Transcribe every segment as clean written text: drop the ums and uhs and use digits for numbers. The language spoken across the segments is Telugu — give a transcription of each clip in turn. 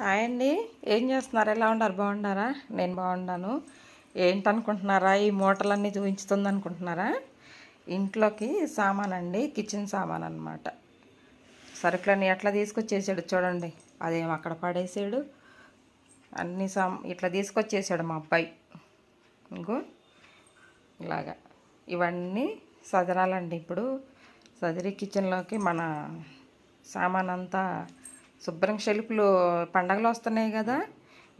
హాయ్ అండి. ఏం చేస్తున్నారు? ఎలా ఉన్నారు? బాగున్నారా? నేను బాగున్నాను. ఏంటనుకుంటున్నారా? ఈ మూటలన్నీ చూపించుతుంది అనుకుంటున్నారా? ఇంట్లోకి సామాన్ అండి, కిచెన్ సామాన్ అనమాట. సరుకులన్నీ ఎట్లా తీసుకొచ్చేసాడు చూడండి. అదేం అక్కడ పడేసాడు. అన్ని ఇట్లా తీసుకొచ్చేసాడు మా అబ్బాయి. ఇంకో ఇలాగా ఇవన్నీ సదరాలండి. ఇప్పుడు సదిరి కిచెన్లోకి మన సామాన్ అంతా శుభ్రంగా షెల్ఫ్లు పండగలు వస్తున్నాయి కదా,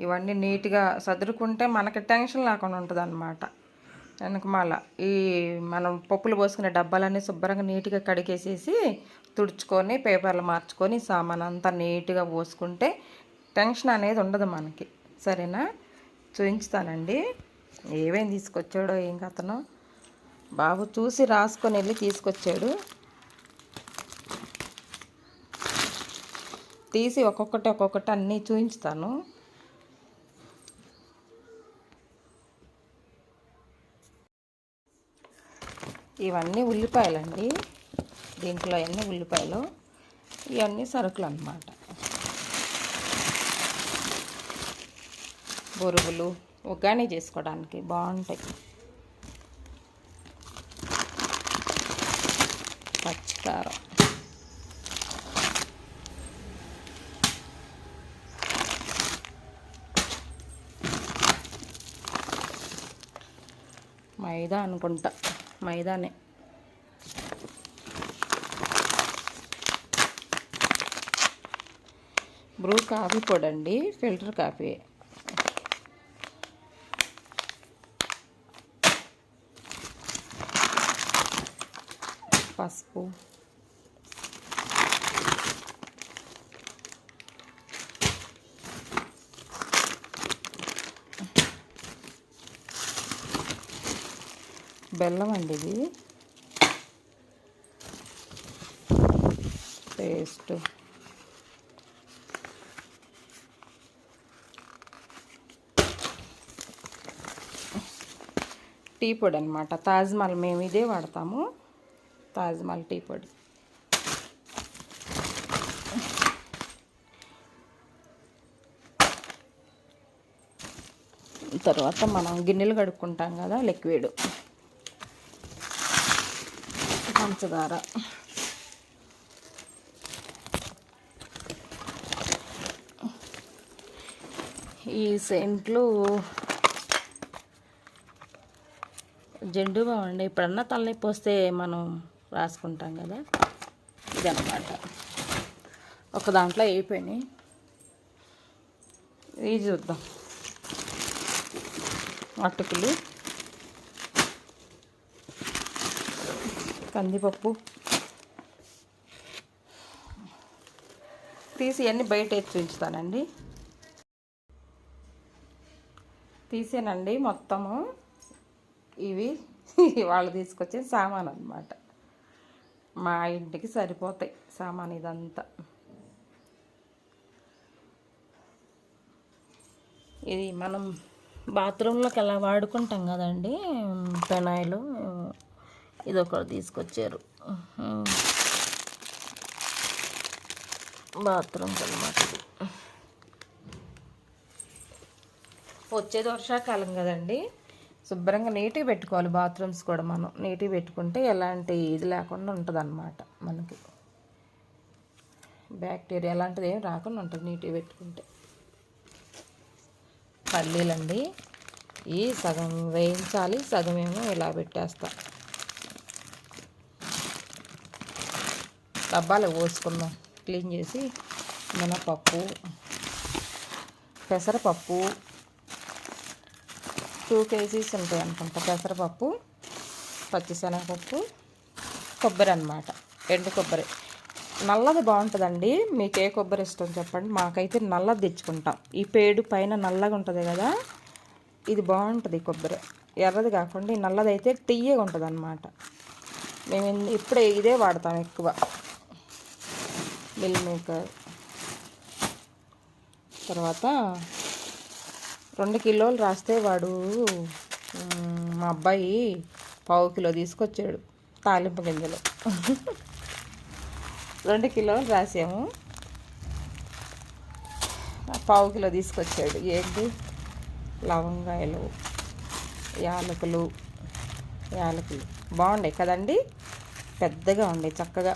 ఇవన్నీ నీట్గా సదురుకుంటే మనకి టెన్షన్ లేకుండా ఉంటుంది అన్నమాట. వెనకమాల ఈ మనం పప్పులు పోసుకునే డబ్బాలన్నీ శుభ్రంగా నీట్గా కడిగేసేసి తుడుచుకొని పేపర్లు మార్చుకొని సామాన్ అంతా నీట్గా పోసుకుంటే టెన్షన్ అనేది ఉండదు మనకి. సరేనా? చూపించుతానండి ఏమేమి తీసుకొచ్చాడో. ఏం కథనో బాబు చూసి రాసుకొని వెళ్ళి తీసుకొచ్చాడు. తీసి ఒక్కొక్కటి అన్నీ చూపించుతాను. ఇవన్నీ ఉల్లిపాయలండి. దీంట్లో అన్నీ ఉల్లిపాయలు, ఇవన్నీ సరుకులు అన్నమాట. బొరుగులు ఉగ్గాని చేసుకోవడానికి బాగుంటాయి. పచ్చికారం, మైదా అనుకుంటా, మైదానే. బ్రూ కాఫీ పొడి అండి, ఫిల్టర్ కాఫీ. పసుపు, బెల్లం అండి, ఇది పేస్ట్, టీ పొడి అనమాట. తాజ్మహల్ మేము ఇదే వాడతాము, తాజ్మహల్ టీ పొడి. తర్వాత మనం గిన్నెలు కడుక్కుంటాం కదా, లిక్విడ్, పంచదార, ఈ సెంట్లు జెండు బాగుండి. ఎప్పుడన్నా తలనొప్పి వస్తే మనం రాసుకుంటాం కదా, ఇదన్నమాట. ఒక దాంట్లో అయిపోయినాయి. ఇది చూద్దాం. అటుకులు, కందిపప్పు తీసి అన్నీ బయట ఎత్తి ఉంచుతానండి. తీసానండి మొత్తము. ఇవి వాళ్ళు తీసుకొచ్చే సామాన్ అన్నమాట. మా ఇంటికి సరిపోతాయి సామాన్ ఇదంతా. ఇది మనం బాత్రూంలోకి ఎలా వాడుకుంటాం కదండి, పెనాయిలు. ఇది ఒకటి తీసుకొచ్చారు బాత్రూమ్కి అన్నమాట. వచ్చేది వర్షాకాలం కదండి, శుభ్రంగా నీట్గా పెట్టుకోవాలి బాత్రూమ్స్ కూడా. మనం నీట్గా పెట్టుకుంటే ఎలాంటి ఇది లేకుండా ఉంటుంది అన్నమాట. మనకి బ్యాక్టీరియా అలాంటిది ఏం రాకుండా ఉంటుంది నీట్గా పెట్టుకుంటే. పల్లీలండి, ఈ సగం వేయించాలి, సగం ఏమో ఇలా పెట్టేస్తా. డబ్బాలు పోసుకుందాం క్లీన్ చేసి. మినపప్పు, పెసరపప్పు 2 kgs ఉంటాయి అనుకుంటా. పెసరపప్పు, పచ్చిశనగపప్పు, కొబ్బరి అన్నమాట, ఎండు కొబ్బరి. నల్లది బాగుంటుందండి. మీకు ఏ కొబ్బరి ఇష్టం చెప్పండి. మాకైతే నల్లది తెచ్చుకుంటాం. ఈ పేడు పైన నల్లగా ఉంటుంది కదా, ఇది బాగుంటుంది కొబ్బరి. ఎర్రది కాకుండా ఈ నల్లది అయితే తియ్యగా ఉంటుంది అన్నమాట. మేము ఇప్పుడే ఇదే వాడతాం ఎక్కువ. Meal maker. తర్వాత 2 కిలోలు రాస్తే వాడు మా అబ్బాయి 1/2 కిలో తీసుకొచ్చాడు తాలింపు గింజలు. 2 కిలోలు రాసాము. పావు కిలో తీసుకొచ్చాడు. ఏంటి లవంగాయలు, యాలకులు బాగుండే కదండి, పెద్దగా ఉండే చక్కగా.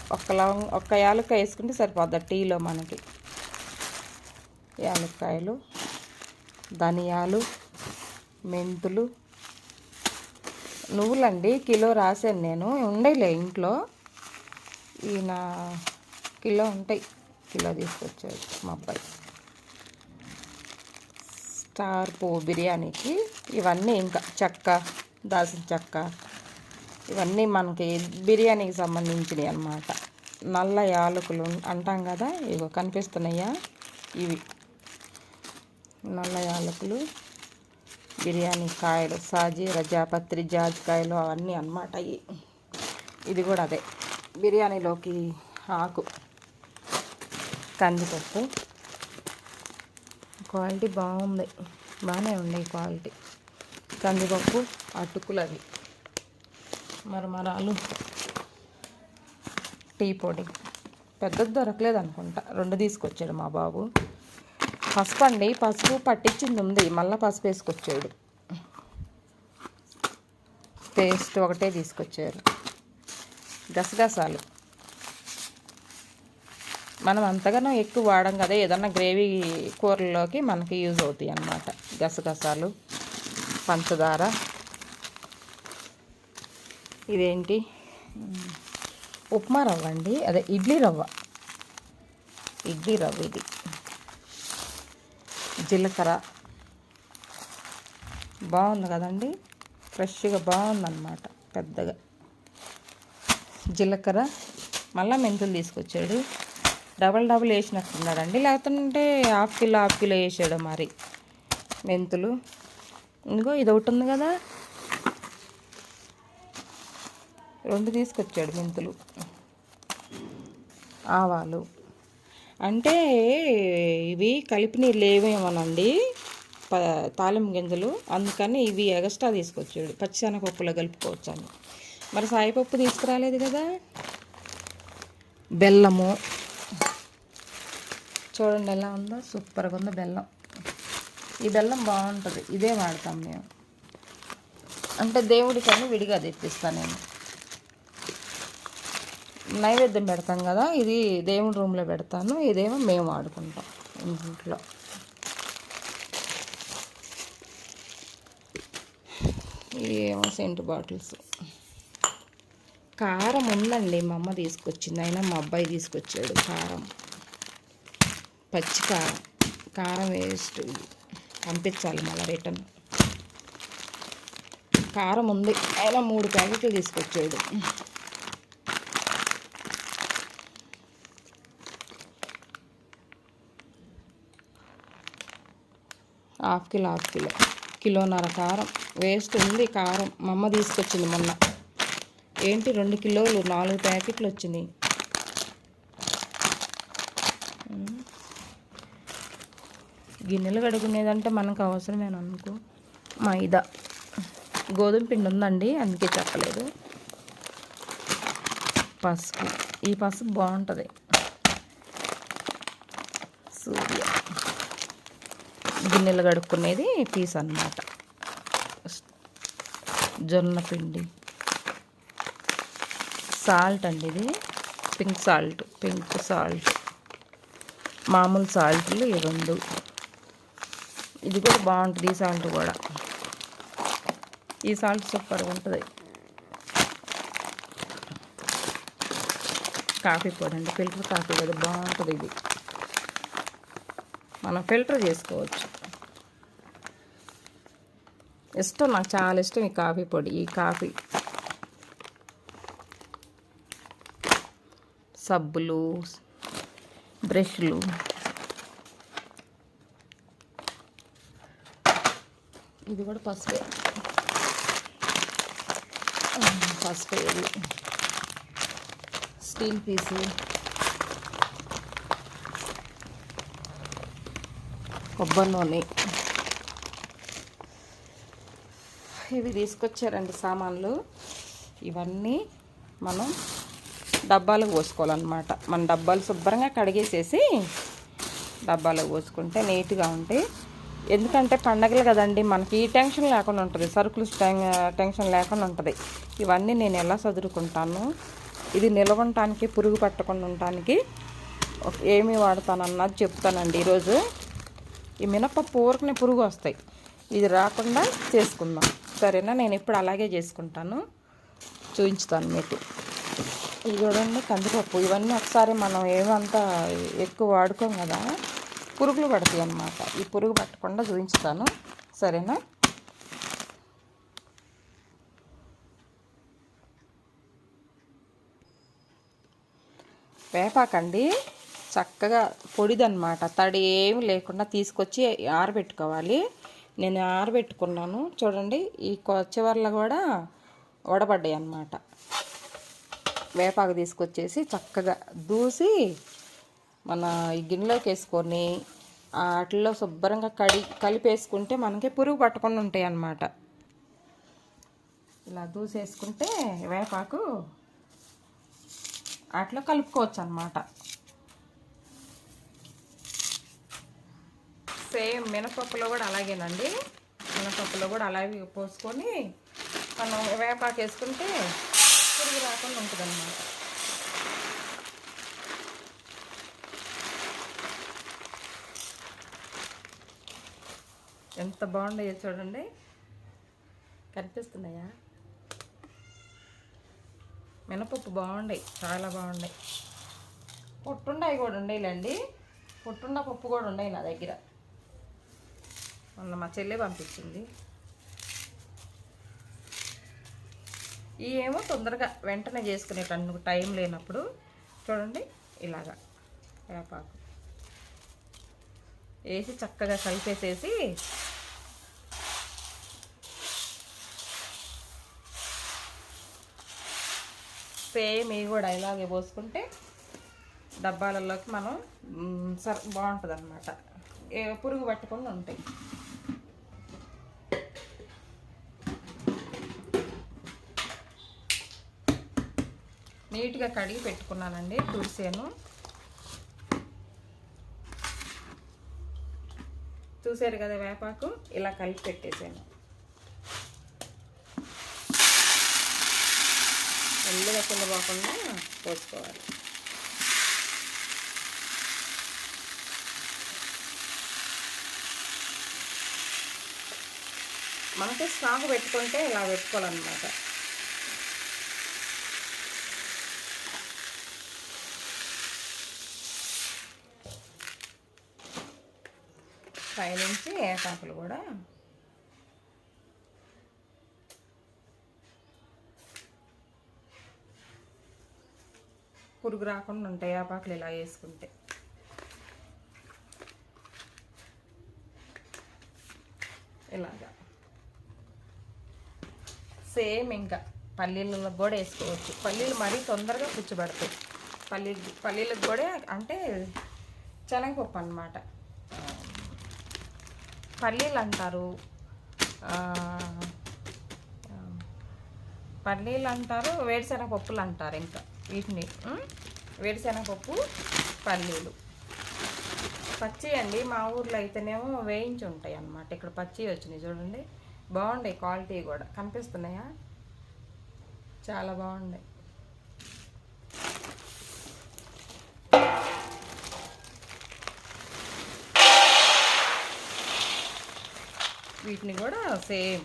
ఒక్క యాలక్కాయ వేసుకుంటే సరిపోద్ది టీలో మనకి. యాలక్కాయలు, ధనియాలు, మెంతులు, నువ్వులండి కిలో రాశాను నేను. ఉండేలే ఇంట్లో, ఈయన కిలో ఉంటాయి, కిలో తీసుకొచ్చాడు మా అబ్బాయి. స్టార్ పువ్వు బిర్యానీకి ఇవన్నీ, ఇంకా చెక్క, దాల్చిన చెక్క, ఇవన్నీ మనకి బిర్యానీకి సంబంధించినవి అన్నమాట. నల్ల యాలకులు అంటాం కదా, ఇగో కనిపిస్తున్నాయా, ఇవి నల్ల యాలకులు, బిర్యానీ కాయలు, సాజీర, జాపత్రి, జాజికాయలు అవన్నీ అన్నమాట. ఇది కూడా అదే బిర్యానీలోకి ఆకు. కందిపప్పు క్వాలిటీ బాగుంది, బాగానే ఉంది క్వాలిటీ. కందిపప్పు, అటుకులు, అవి మరమరాలు, టీ పొడి పెద్దది దొరకలేదు అనుకుంటా, 2 తీసుకొచ్చాడు మా బాబు. పసుపు అండి, పసుపు పట్టించింది ఉంది, మళ్ళీ పసుపు వేసుకొచ్చాడు. పేస్ట్ ఒకటే తీసుకొచ్చారు. గసగసాలు మనం అంతగానో ఎక్కువ వాడం కదా, ఏదన్నా గ్రేవీ కూరల్లోకి మనకి యూజ్ అవుతాయి అన్నమాట. గసగసాలు, పంచదార, ఇదేంటి ఉప్మా రవ్వ అండి, అదే ఇడ్లీ రవ్వ ఇది. జీలకర్ర బాగుంది కదండి, ఫ్రెష్గా బాగుందన్నమాట, పెద్దగా. జీలకర్ర, మళ్ళీ మెంతులు తీసుకొచ్చాడు. డబల్ వేసినట్టున్నాడండి, లేకపోతే హాఫ్ కిలో వేసాడు మరి మెంతులు. ఇంకో ఇది ఒకటి ఉంది కదా, 2 తీసుకొచ్చాడు మెంతులు. ఆవాలు అంటే ఇవి కలిపినవి లేవేమోనండి, తాలింపు గింజలు, అందుకని ఇవి ఎక్స్ట్రా తీసుకొచ్చాడు. పచ్చిశనగపప్పులో కలుపుకోవచ్చు అని. మరి సాయిపప్పు తీసుకురాలేదు కదా. బెల్లము చూడండి ఎలా ఉందో, సూపర్గా ఉందో బెల్లం. ఈ బెల్లం బాగుంటుంది, ఇదే వాడతాం మేము. అంటే దేవుడికని విడిగా తెప్పిస్తాను నేను. నైవేద్యం పెడతాం కదా, ఇది దేవుడి రూమ్లో పెడతాను, ఇదేమో మేము వాడుకుంటాం ఇంట్లో. ఇవేమో సెంట్ బాటిల్స్. కారం ఉందండి, మా అమ్మ తీసుకొచ్చింది, అయినా మా అబ్బాయి తీసుకొచ్చాడు కారం, పచ్చి కారం వేస్ట్, పంపించాలి మళ్ళీ రిటర్న్. కారం ఉంది, అయినా 3 ప్యాకెట్లు తీసుకొచ్చాడు. హాఫ్ కిలో కిలోన్నర కారం వేస్ట్ ఉంది. కారం మా అమ్మ తీసుకొచ్చింది మొన్న. ఏంటి 2 కిలోలు 4 ప్యాకెట్లు వచ్చినాయి. గిన్నెలు కడుగునేదంటే మనకు అవసరమేనా అనుకో. మైదా, గోధుమ పిండి ఉందండి, అందుకే చెప్పలేదు. పసుపు, ఈ పసుపు బాగుంటుంది. సూర్య గిన్నెలు కడుక్కునేది పీస్ అన్నమాట. జొన్న పిండి, సాల్ట్ అండి, ఇది పింక్ సాల్ట్, మామూలు సాల్ట్లు ఈ 2. ఇది కూడా బాగుంటుంది, ఈ సాల్ట్ కూడా. ఈ సాల్ట్ సూపర్గా ఉంటుంది. కాఫీ పొడి అండి, ఫిల్టర్ కాఫీ కదా, బాగుంటుంది ఇది. మనం ఫిల్టర్ చేసుకోవచ్చు. ఇష్టం, నాకు చాలా ఇష్టం ఈ కాఫీ పొడి. ఈ కాఫీ, సబ్బులు, బ్రష్లు, ఇది కూడా పసుపు, ఇది స్టీల్ పీసు, కొబ్బరి నూనె, ఇవి తీసుకొచ్చారండి సామాన్లు. ఇవన్నీ మనం డబ్బాలకు పోసుకోవాలన్నమాట. మన డబ్బాలు శుభ్రంగా కడిగేసేసి డబ్బాలో పోసుకుంటే నీట్గా ఉంటాయి. ఎందుకంటే పండగలు కదండి, మనకి ఈ టెన్షన్ లేకుండా ఉంటుంది, సరుకులు టెన్షన్ లేకుండా ఉంటుంది. ఇవన్నీ నేను ఎలా చదువుకుంటాను, ఇది నిలవటానికి పురుగు పట్టకుండా ఉండటానికి ఏమి వాడతానన్నది చెప్తానండి ఈరోజు. ఈ మినపప్పు ఊరకనే పురుగు వస్తాయి, ఇది రాకుండా చేసుకుందాం సరేనా. నేను ఇప్పుడు అలాగే చేసుకుంటాను, చూపించుతాను మీకు. ఇది చూడండి కందిపప్పు. ఇవన్నీ ఒకసారి మనం ఏమంతా ఎక్కువ వాడుకోం కదా, పురుగులు పడతాయి అన్నమాట. ఈ పురుగు పట్టకుండా చూపించుతాను సరేనా. వేపాకండి చక్కగా పొడిదన్నమాట, తడి ఏమి లేకుండా తీసుకొచ్చి ఆరబెట్టుకోవాలి. నేను ఆరబెట్టుకున్నాను చూడండి. ఈ చివర్లో కూడా వడబడ్డాయి అన్నమాట. వేపాకు తీసుకొచ్చేసి చక్కగా దూసి మన ఈ గిన్నెలోకి వేసుకొని వాటిల్లో శుభ్రంగా కలిపేసుకుంటే మనకి పురుగు పట్టకుండా ఉంటాయి అన్నమాట. ఇలా దూసేసుకుంటే వేపాకు వాటిలో కలుపుకోవచ్చు అన్నమాట. సేమ్ మినపప్పులో కూడా అలాగేనండి, మినపప్పులో కూడా అలాగే పోసుకొని మనం వేపాకు వేసుకుంటే పురుగు రాకుండా ఉంటుంది అన్నమాట. ఎంత బాగుంటాయో చూడండి, కనిపిస్తున్నాయా? మినపప్పు బాగుంటాయి, చాలా బాగున్నాయి. పొట్టుండవి కూడా ఉండేలండి, పొట్టుండ పప్పు కూడా ఉన్నాయి నా దగ్గర, మొన్న మా చెల్లె పంపించింది. ఈ ఏమో తొందరగా వెంటనే చేసుకునేటందుకు టైం లేనప్పుడు చూడండి ఇలాగా వేపాకు వేసి చక్కగా కలిపేసేసి సేమ్ ఇవి కూడా ఇలాగే పోసుకుంటే డబ్బాలలోకి మనం బాగుంటుంది అన్నమాట, పురుగు పట్టకుండా ఉంటాయి. నీట్గా కడిగి పెట్టుకున్నానండి, తుడిసాను. చూసారు కదా వేపాకు, ఇలా కలిపి పెట్టేసాను. ఎల్లుగా కిందపోకుండా పోసుకోవాలి. మనకి స్టాక్ పెట్టుకుంటే ఇలా పెట్టుకోవాలన్నమాట. పైనుంచి వేపాకులు కూడా పురుగు రాకుండా ఉంటాయి వేపాకులు ఇలా వేసుకుంటే. ఇలాగా సేమ్ ఇంకా పల్లీలలో కూడా వేసుకోవచ్చు. పల్లీలు మరీ తొందరగా పుచ్చిపడతాయి. పల్లీలకు కూడా అంటే శనగపప్పు అన్నమాట. పల్లీలు అంటారు, వేరుశెనగ పప్పులు అంటారు. ఇంకా వీటిని వేరుశెనగపప్పు, పల్లీలు పచ్చి అండి. మా ఊర్లో అయితేనేమో వేయించి ఉంటాయి అన్నమాట. ఇక్కడ పచ్చి వచ్చినాయి చూడండి, బాగున్నాయి. క్వాలిటీ కూడా కనిపిస్తున్నాయా? చాలా బాగున్నాయి. వీటిని కూడా సేమ్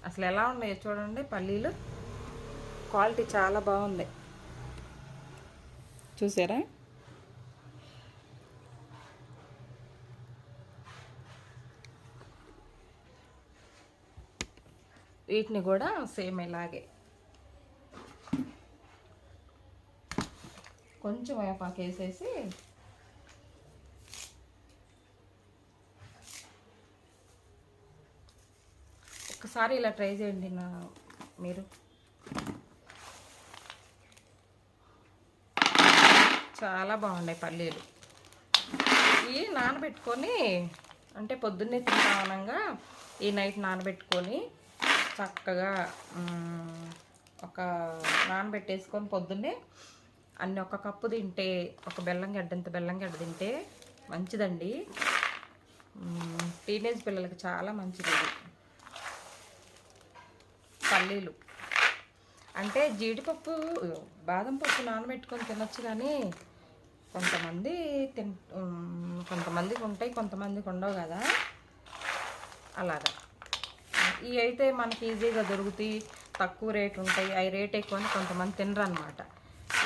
అసలు ఎలా ఉన్నాయో చూడండి. పల్లీలు క్వాలిటీ చాలా బాగుంది, చూసారా? వీటిని కూడా సేమ్ ఇలాగే కొంచెం వేపాకు వేసేసి ఒకసారి ఇలా ట్రై చేయండి మీరు. చాలా బాగున్నాయి పల్లీలు. ఇవి నానబెట్టుకొని అంటే పొద్దున్నే తింటామనంగా ఈ నైట్ నానబెట్టుకొని చక్కగా నానబెట్టేసుకొని పొద్దున్నే అన్ని ఒక కప్పు తింటే, ఒక బెల్లం గడ్డ ఇంత బెల్లం గడ్డ తింటే మంచిదండి. టీనేజ్ పిల్లలకి చాలా మంచిది ఇది. పల్లీలు అంటే జీడిపప్పు, బాదం పప్పు నానబెట్టుకొని తినొచ్చు, కానీ కొంతమందికి ఉంటాయి, కొంతమందికి ఉండవు కదా, అలాగా. ఇవి అయితే మనకి ఈజీగా దొరుకుతాయి, తక్కువ రేటు ఉంటాయి. అవి రేట్ ఎక్కువ అని కొంతమంది తినరు అనమాట.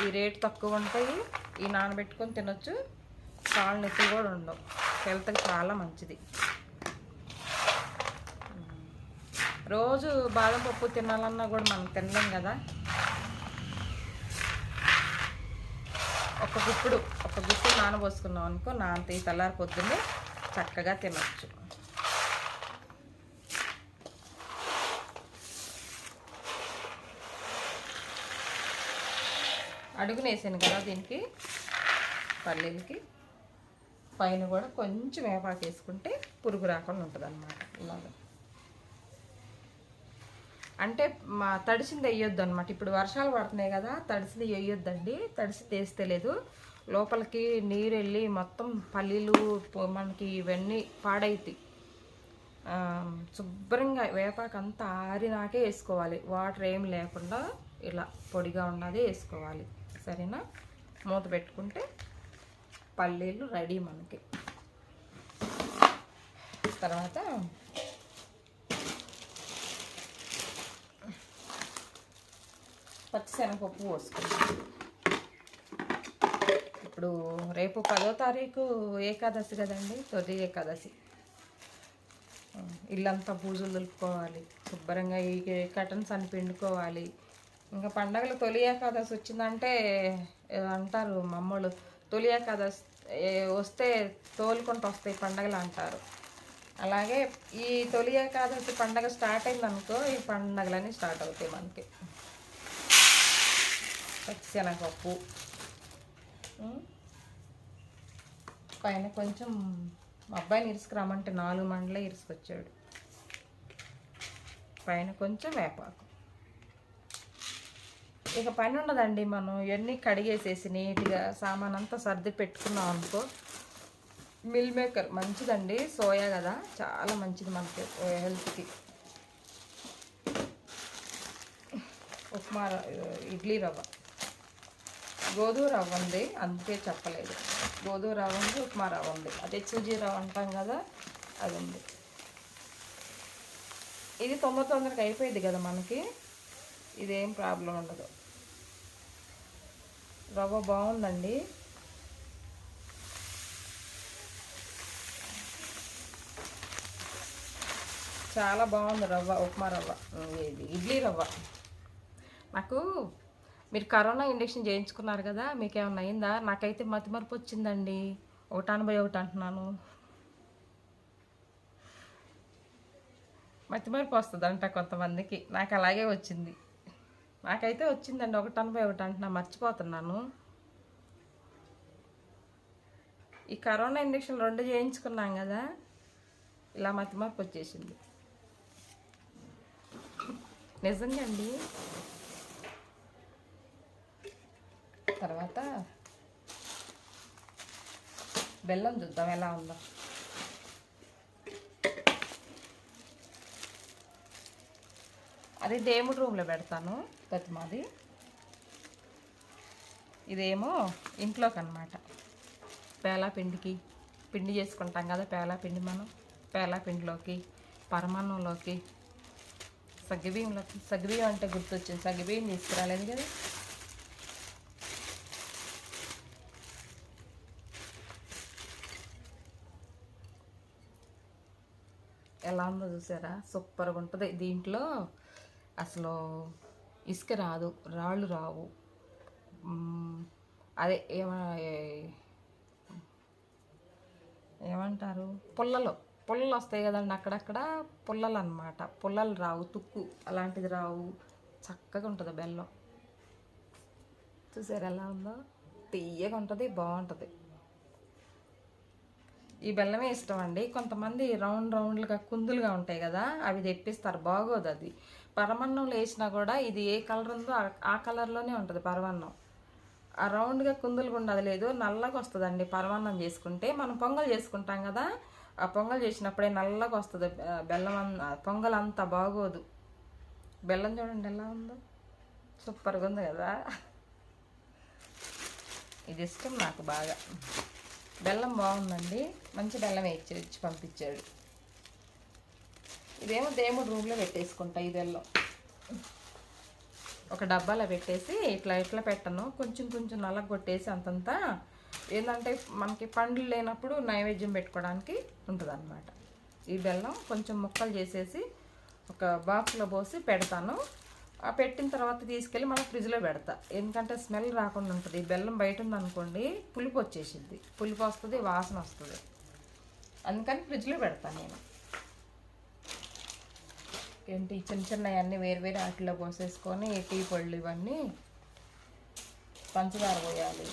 ఈ రేటు తక్కువ ఉంటాయి, ఈ నానబెట్టుకొని తినొచ్చు, కాళ్ళు నొప్పి కూడా ఉండవు, హెల్త్కి చాలా మంచిది. రోజు బాదం పప్పు తినాలన్నా కూడా మనం తినలేం కదా. ఒక గుప్పుడు నానబోసుకున్నాం అనుకో, నానతి తెల్లారి పొద్దున్నే చక్కగా తినచ్చు. అడుగునేసాను కదా దీనికి, పల్లీలకి పైన కూడా కొంచెం వేపాకు వేసుకుంటే పురుగు రాకుండా ఉంటుంది అన్నమాట. ఇలాగా అంటే తడిసింది వేయొద్దు అనమాట. ఇప్పుడు వర్షాలు పడుతున్నాయి కదా, తడిసింది వేయొద్దండి. తడిసింది వేస్తే లేదు, లోపలికి నీరు వెళ్ళి మొత్తం పల్లీలు మనకి ఇవన్నీ పాడైతాయి. శుభ్రంగా వేపాకు అంతా ఆరినాకే వేసుకోవాలి, వాటర్ ఏం లేకుండా ఇలా పొడిగా ఉన్నదే వేసుకోవాలి. సరేనా? మూత పెట్టుకుంటే పల్లీలు రెడీ మనకి. తర్వాత పచ్చిశనగపప్పు పోసుకుంటాం. ఇప్పుడు రేపు 10వ తారీఖు ఏకాదశి కదండి, తొలి ఏకాదశి. ఇల్లంతా పూజలు దులుపుకోవాలి, శుభ్రంగా ఈ కటన్స్ అని పిండుకోవాలి. ఇంకా పండగలు తొలి ఏకాదశి వచ్చిందంటే అంటారు మమ్మల్ని, తొలి ఏకాదశి వస్తే తోలుకుంటూ వస్తాయి పండగలు అంటారు. అలాగే ఈ తొలి ఏకాదశి పండగ స్టార్ట్ అయిందనుకో, ఈ పండగలన్నీ స్టార్ట్ అవుతాయి మనకి. పచ్చిశనగపప్పు పైన కొంచెం, మా అబ్బాయిని ఇరుసుకురామంటే 4 మండలే ఇరుసుకొచ్చాడు. పైన కొంచెం వేపాకు. ఇక పని ఉండదండి, మనం ఇవన్నీ కడిగేసేసి నీట్గా సామాన్ అంతా సర్ది పెట్టుకున్నాం అనుకో. మిల్ మేకర్ మంచిదండి, సోయా కదా, చాలా మంచిది మనకి హెల్త్కి. ఉప్మా, ఇడ్లీ రవ్వ, గోధుమ రవ్వ ఉంది అందుకే చెప్పలేదు. గోధుమ రవ్వ ఉంది, ఉప్మా రవ్వ ఉంది, అదే సూజీ రవ్వ అంటాం కదా, అది ఉంది. ఇది తొందరగా అయిపోయింది కదా మనకి, ఇదేం ప్రాబ్లం ఉండదు. రవ్వ బాగుందండి. చాలా బాగుంది రవ్వ, ఉప్మా రవ్వ, ఇది ఇడ్లీ రవ్వ. నాకు మీరు కరోనా ఇంజెక్షన్ చేయించుకున్నారు కదా, మీకేమన్నా అయిందా? నాకైతే మతిమరుపు వచ్చిందండి, 181 అంటున్నాను. మతిమరుపు వస్తుందంట కొంతమందికి, నాకు అలాగే వచ్చింది. నాకైతే వచ్చిందండి, 181 అంటున్నా, మర్చిపోతున్నాను. ఈ కరోనా ఇంజెక్షన్ 2 చేయించుకున్నాం కదా, ఇలా మతిమరుపు వచ్చేసింది నిజంగా అండి. తర్వాత బెల్లం చూద్దాం ఎలా ఉందో. అది దేవుడి రూమ్లో పెడతాను ప్రతిమాది. ఇదేమో ఇంట్లోకి అన్నమాట. పేలా పిండి చేసుకుంటాం కదా, పేలా పిండి. మనం పేలా పిండిలోకి, పరమాన్నంలోకి, సగ్గుబియ్యం అంటే గుర్తొచ్చింది, సగ్గుబియ్యం తీసుకురాలేదు కదా. ఎలా ఉందో చూసారా, సూపర్గా ఉంటుంది. దీంట్లో అసలు ఇసుక రాదు, రాళ్ళు రావు. అదే ఏమంటారు, పుల్లలు వస్తాయి కదండి అక్కడక్కడ, పుల్లలు అన్నమాట. పుల్లలు రావు, తుక్కు అలాంటిది రావు. చక్కగా ఉంటుంది బెల్లం. చూసారు ఎలా ఉందో, తీయగా ఉంటుంది, బాగుంటుంది. ఈ బెల్లమే ఇష్టం అండి. కొంతమంది రౌండ్లుగా కుందులుగా ఉంటాయి కదా, అవి తెప్పిస్తారు, బాగోదు అది. పరమన్నంలో వేసినా కూడా ఇది ఏ కలర్ ఉందో ఆ కలర్లోనే ఉంటుంది పరమన్నం. ఆ రౌండ్గా కుందులుగా ఉండదు లేదు, నల్లగా వస్తుందండి. పరమాన్నం చేసుకుంటే మనం పొంగల్ చేసుకుంటాం కదా, ఆ పొంగల్ చేసినప్పుడే నల్లగా వస్తుంది. బెల్లం పొంగల్ అంత బాగోదు. బెల్లం చూడండి ఎలా ఉందో, సూపర్గా ఉంది కదా. ఇది ఇష్టం నాకు బాగా. బెల్లం బాగుందండి, మంచి బెల్లం ఇచ్చి పంపించాడు. ఇదేమో దేవుడు రూమ్లో పెట్టేసుకుంటా. ఈ బెల్లం ఒక డబ్బాలో పెట్టేసి ఇట్లా ఇట్లా పెట్టను, కొంచెం కొంచెం నల్లగొట్టేసి అంతంతా. ఏంటంటే మనకి పండ్లు లేనప్పుడు నైవేద్యం పెట్టుకోవడానికి ఉంటుంది అన్నమాట. ఈ బెల్లం కొంచెం ముక్కలు చేసేసి ఒక బాక్స్లో పోసి పెడతాను. ఆ పెట్టిన తర్వాత తీసుకెళ్ళి మనం ఫ్రిడ్జ్లో పెడతా, ఎందుకంటే స్మెల్ రాకుండా ఉంటుంది. ఈ బెల్లం బయట ఉందనుకోండి పులుపు వచ్చేసిద్ది, పులుపు వస్తుంది, వాసన వస్తుంది. అందుకని ఫ్రిడ్జ్లో పెడతాను నేను. ఏంటి చిన్న చిన్నవి అన్నీ వేరు వేరే వాటిలో పోసేసుకొని టీ పళ్ళు ఇవన్నీ పంచదార పోయాలి,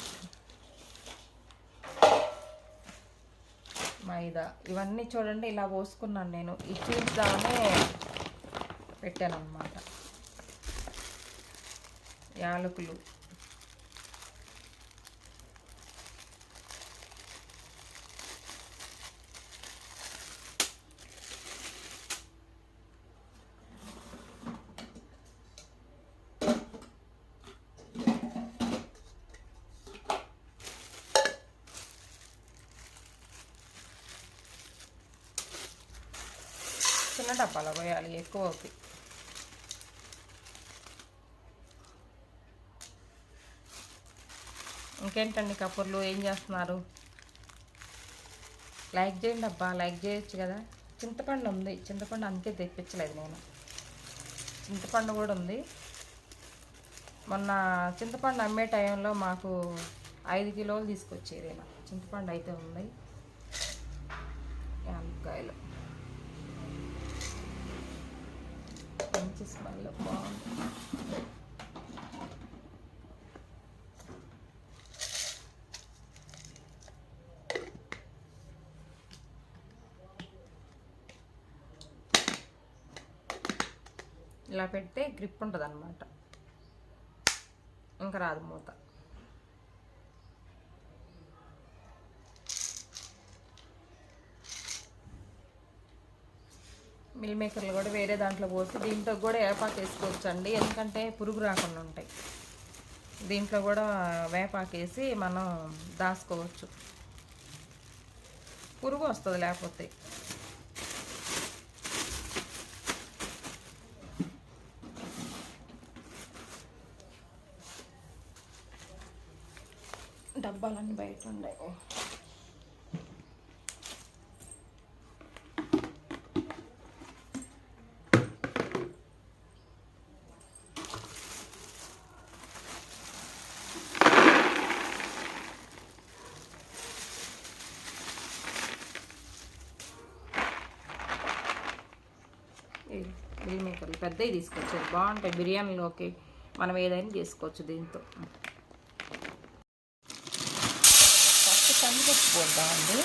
మైదా ఇవన్నీ చూడండి ఇలా పోసుకున్నాను నేను. ఇది చూద్దామనే పెట్టాను అన్నమాట. యాలకులు, చిన్న డబ్బాలో పోయాలి, ఎక్కువ అవుతాయి. ఇంకేంటండి కబుర్లు, ఏం చేస్తున్నారు? లైక్ చేయండి అబ్బా, లైక్ చేయొచ్చు కదా. చింతపండు ఉంది, చింతపండు అందుకే తెప్పించలేదు నేను. చింతపండు కూడా ఉంది. మొన్న చింతపండు అమ్మే టైంలో మాకు 5 కిలోలు తీసుకొచ్చేది ఇలా. చింతపండు అయితే ఉంది. యాలక్కాయలు మంచి స్మెల్ బాగుంది. ఇలా పెడితే గ్రిప్ ఉంటుంది అన్నమాట, ఇంకా రాదు మూత. మిల్ మేకర్లు కూడా వేరే దాంట్లో పోసి దీంట్లో కూడా వేపాకు వేసుకోవచ్చు అండి, ఎందుకంటే పురుగు రాకుండా ఉంటాయి. దీంట్లో కూడా వేపాకు వేసి మనం దాచుకోవచ్చు, పురుగు వస్తుంది లేకపోతే. డబ్బాలన్నీ బయట ఉన్నాయి. మిల్ మేకర్లు పెద్దవి తీసుకొచ్చారు, బాగుంటాయి బిర్యానీలోకి. మనం ఏదైనా చేసుకోవచ్చు దీంతో. ఫస్ట్ కందిపప్పు పోద్దామండి.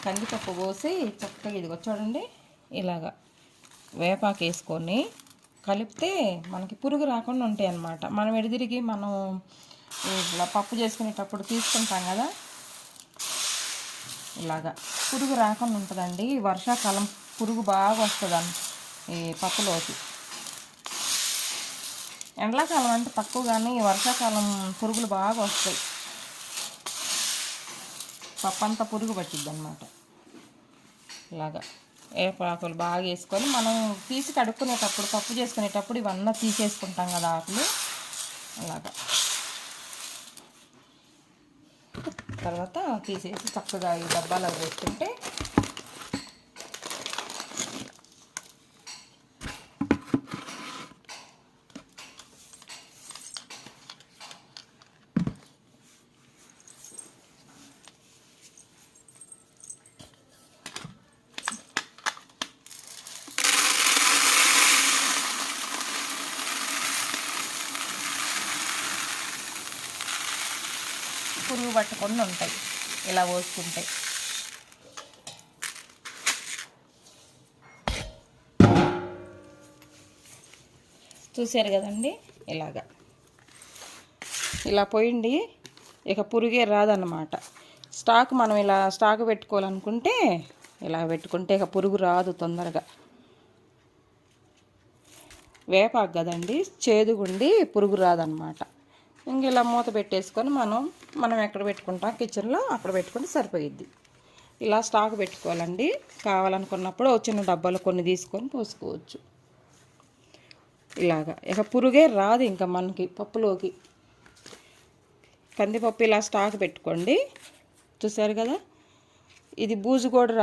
కందిపప్పు పోసి చక్కగా ఇదిగో చూడండి ఇలాగా వేపాకు వేసుకొని కలిపితే మనకి పురుగు రాకుండా ఉంటాయి అన్నమాట. మనం ఎడిదిరిగి మనం ఇలా పప్పు చేసుకునేటప్పుడు తీసుకుంటాం కదా, ఇలాగా పురుగు రాకుండా ఉంటుందండి. వర్షాకాలం పురుగు బాగా వస్తుంది ఈ పప్పులోకి. ఎండాకాలం అంటే తక్కువ, కానీ వర్షాకాలం పురుగులు బాగా వస్తాయి. పప్పు అంతా పురుగు పట్టిద్ది అన్నమాట. ఇలాగా వేపాకులు బాగా వేసుకొని మనం తీసి కడుక్కునేటప్పుడు పప్పు చేసుకునేటప్పుడు ఇవన్నీ తీసేసుకుంటాం కదా ఆకులు. అలాగా తర్వాత తీసేసి చక్కగా ఈ డబ్బాలో వేసుకుంటే పురుగు పట్టకుండా ఉంటాయి ఇలా పోసుకుంటే. చూసారు కదండి ఇలా పోయండి. ఇక పురుగే రాదన్నమాట. స్టాక్ మనం ఇలా స్టాక్ పెట్టుకోవాలనుకుంటే ఇలా పెట్టుకుంటే ఇక పురుగు రాదు తొందరగా. వేపాకు కదండి, చేదుగుండి పురుగు రాదన్నమాట. ఇంక ఇలా మూత పెట్టేసుకొని మనం ఎక్కడ పెట్టుకుంటాం కిచెన్లో అక్కడ పెట్టుకుంటే సరిపోయిద్ది. ఇలా స్టాక్ పెట్టుకోవాలండి. కావాలనుకున్నప్పుడు చిన్న డబ్బాలు కొన్ని తీసుకొని పోసుకోవచ్చు. ఇక పురుగే రాదు ఇంకా మనకి పప్పులోకి. కందిపప్పు ఇలా స్టాక్ పెట్టుకోండి. చూసారు కదా, ఇది బూజు కూడా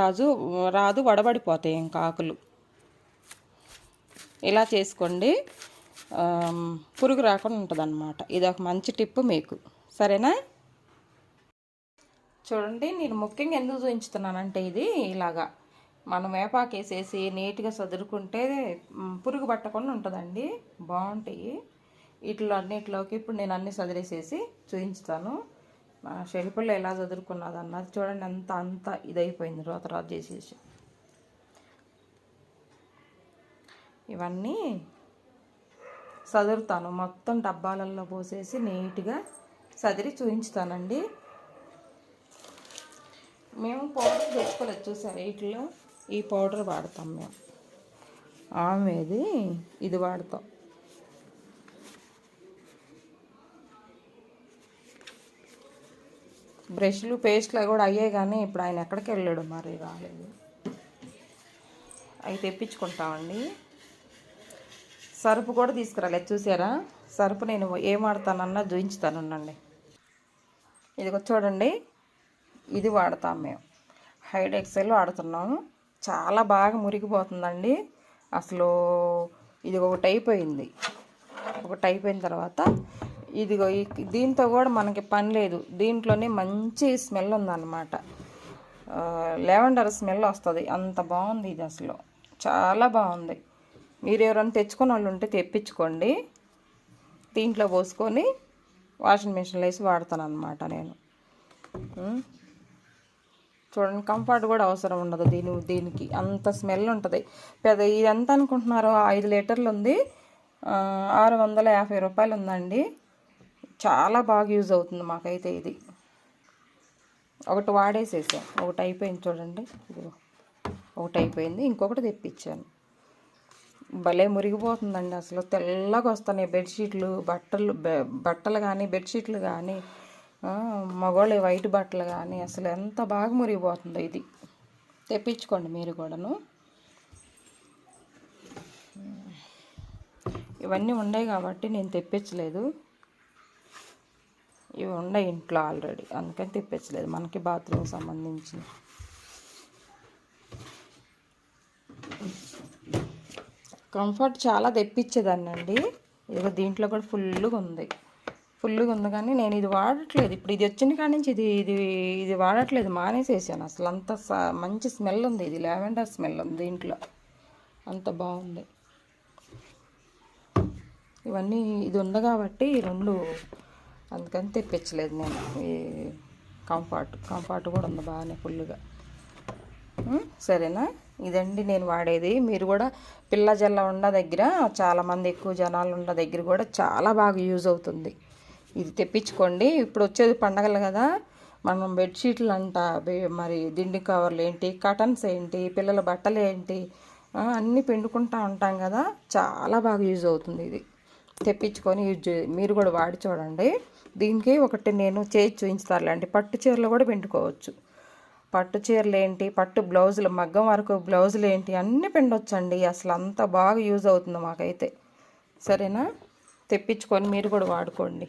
రాదు, వడబడిపోతాయి ఇంకా ఆకులు. ఇలా చేసుకోండి, పురుగు రాకుండా ఉంటుంది అన్నమాట. ఇది ఒక మంచి టిప్ మీకు, సరేనా? చూడండి, నేను ముఖ్యంగా ఎందుకు చూపించుతున్నానంటే ఇది మనం వేపాకు వేసేసి నీట్గా సదురుకుంటే పురుగు పట్టకుండా ఉంటుందండి. బాగుంటాయి వీటిలో అన్నిటిలోకి. ఇప్పుడు నేను అన్నీ సదిరేసేసి చూపించుతాను. నా షెల్ఫ్లో ఎలా చదురుకున్నది అన్నది చూడండి. అంత ఇదైపోయింది, రోత చేసేసి. ఇవన్నీ సదురుతాను, మొత్తం డబ్బాలలో పోసేసి నీట్గా సదిరి చూపించుతానండి. మేము పౌడర్ తెచ్చుకోలేదు, చూసారు. వీటిలో ఈ పౌడర్ వాడతాం మేము. ఆమెది ఇది వాడతాం. బ్రష్లు పేస్ట్లు కూడా అయ్యాయి, కానీ ఇప్పుడు ఆయన ఎక్కడికి వెళ్ళాడు మరి, రాలేదు. అవి తెప్పించుకుంటామండి. సరుపు కూడా తీసుకురాలేదు, చూసారా. సరుపు నేను ఏం వాడతానన్నా చూపించుతానుండండి. ఇదిగో చూడండి, ఇది వాడతాం మేము. హైడ్ ఎక్సెల్ వాడుతున్నాము. చాలా బాగా మురిగిపోతుందండి అసలు. ఇది ఒకటి అయిపోయిన తర్వాత ఇదిగో దీంతో కూడా మనకి పని లేదు. దీంట్లోనే మంచి స్మెల్ ఉందన్నమాట. లెవెండర్ స్మెల్ వస్తుంది, అంత బాగుంది ఇది అసలు. చాలా బాగుంది. మీరు ఎవరైనా తెచ్చుకున్న వాళ్ళు ఉంటే తెప్పించుకోండి. దీంట్లో పోసుకొని వాషింగ్ మిషన్లో వేసి వాడతాను అన్నమాట నేను. చూడండి, కంఫర్ట్ కూడా అవసరం ఉండదు దీనికి. అంత స్మెల్ ఉంటుంది. ఇది ఎంత అనుకుంటున్నారో, 5 లీటర్లు ఉంది, 650 రూపాయలు ఉందండి. చాలా బాగా యూజ్ అవుతుంది మాకైతే ఇది. ఒకటి వాడేసేసాం, ఒకటి అయిపోయింది చూడండి. ఇదిగో ఒకటి అయిపోయింది, ఇంకొకటి తెప్పించాను. భలే మురిగిపోతుందండి అసలు. తెల్లగా వస్తున్నాయి బెడ్షీట్లు, బట్టలు కానీ, బెడ్షీట్లు కానీ, మగవాళ్ళ వైట్ బట్టలు కానీ. అసలు ఎంత బాగా మురిగిపోతుందో ఇది. తెప్పించుకోండి మీరు కూడాను. ఇవన్నీ ఉన్నాయి కాబట్టి నేను తెప్పించలేదు. ఇవి ఉన్నాయి ఇంట్లో ఆల్రెడీ, అందుకని తెప్పించలేదు. మనకి బాత్రూమ్ సంబంధించి కంఫర్ట్ చాలా తెప్పించేదాన్ని అండి. ఇదిగో దీంట్లో కూడా ఫుల్గా ఉంది, కానీ నేను ఇది వాడట్లేదు. ఇప్పుడు ఇది వచ్చిన కాడి నుంచి ఇది వాడట్లేదు, మానేసేసాను. అసలు అంత మంచి స్మెల్ ఉంది, ఇది లావెండర్ స్మెల్ ఉంది దీంట్లో, అంత బాగుంది. ఇవన్నీ ఇది ఉంది కాబట్టి ఈ రెండు, అందుకని తెప్పించలేదు నేను. ఈ కంఫర్ట్ కూడా ఉంది బాగానే ఫుల్గా. సరేనా? ఇదండి నేను వాడేది. మీరు కూడా పిల్ల జల్ల ఉండ దగ్గర, చాలామంది ఎక్కువ జనాలు ఉండ దగ్గర కూడా చాలా బాగా యూజ్ అవుతుంది. ఇది తెప్పించుకోండి. ఇప్పుడు వచ్చేది పండగలు కదా, మనం బెడ్షీట్లు మరి దిండి కవర్లు ఏంటి, కటన్స్ ఏంటి, పిల్లల బట్టలు ఏంటి, అన్నీ పిండుకుంటూ ఉంటాం కదా, చాలా బాగా యూజ్ అవుతుంది ఇది. తెప్పించుకొని మీరు కూడా వాడి చూడండి. దీనికి ఒకటి నేను చేసి చూపించుతారులేండి. పట్టు చీరలు కూడా పిండుకోవచ్చు. పట్టు చీరలు ఏంటి, పట్టు బ్లౌజులు, మగ్గం వరకు బ్లౌజులు ఏంటి, అన్నీ పిండొచ్చండి. అసలు అంత బాగా యూజ్ అవుతుంది మాకైతే. సరేనా? తెప్పించుకొని మీరు కూడా వాడుకోండి.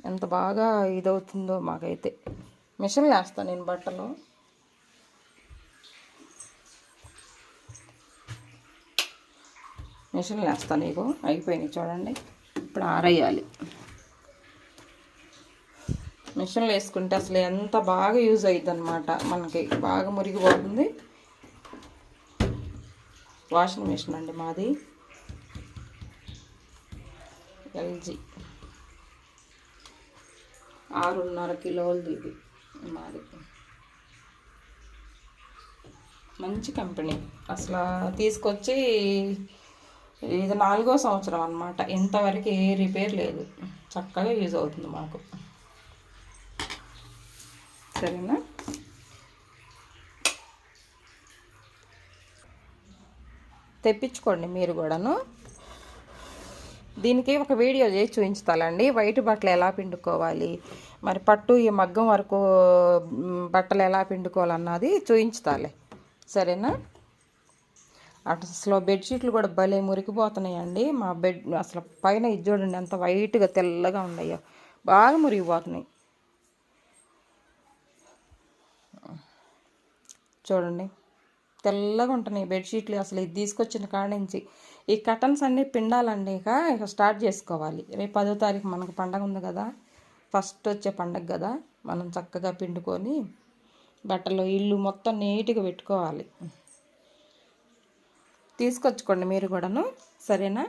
ఎంత బాగా ఇదవుతుందో మాకైతే. మిషన్లు వేస్తాను నేను బట్టలు. మిషన్లు వేస్తాను. ఇగో అయిపోయినాయి చూడండి. ఇప్పుడు ఆరేయాలి. మిషన్లు వేసుకుంటే అసలు ఎంత బాగా యూజ్ అవుతుంది అనమాట. మనకి బాగా మురిగిపోతుంది. వాషింగ్ మిషన్ అండి మాది, ఎల్జీ, 6.5 కిలోలది ఇది మాది. మంచి కంపెనీ. అసలు తీసుకొచ్చి ఇది 4వ సంవత్సరం అన్నమాట. ఇంతవరకు ఏ రిపేర్ లేదు, చక్కగా యూజ్ అవుతుంది మాకు. సరేనా? తెప్పించుకోండి మీరు కూడాను. దీనికి ఒక వీడియో చేసి చూపించుతానండి, వైట్ బట్టలు ఎలా పిండుకోవాలి, మరి పట్టు ఈ మగ్గం వరకు బట్టలు ఎలా పిండుకోవాలన్నది చూపించుతాలే. సరేనా? అసలు బెడ్షీట్లు కూడా భలే మురికిపోతున్నాయండి. మా బెడ్ అసలు పైన ఇది చూడండి ఎంత వైట్గా తెల్లగా ఉన్నాయో, బాగా మురిగిపోతున్నాయి. చూడండి తెల్లగా ఉంటున్నాయి బెడ్షీట్లు. అసలు ఇది తీసుకొచ్చిన కాడ నుంచి ఈ కటన్స్ అన్నీ పిండాలండి. ఇక స్టార్ట్ చేసుకోవాలి. రేపు 10వ తారీఖు మనకు పండగ ఉంది కదా, ఫస్ట్ వచ్చే పండగ కదా. మనం చక్కగా పిండుకొని బట్టలు ఇల్లు మొత్తం నీట్గా పెట్టుకోవాలి. తీసుకొచ్చుకోండి మీరు కూడాను. సరేనా?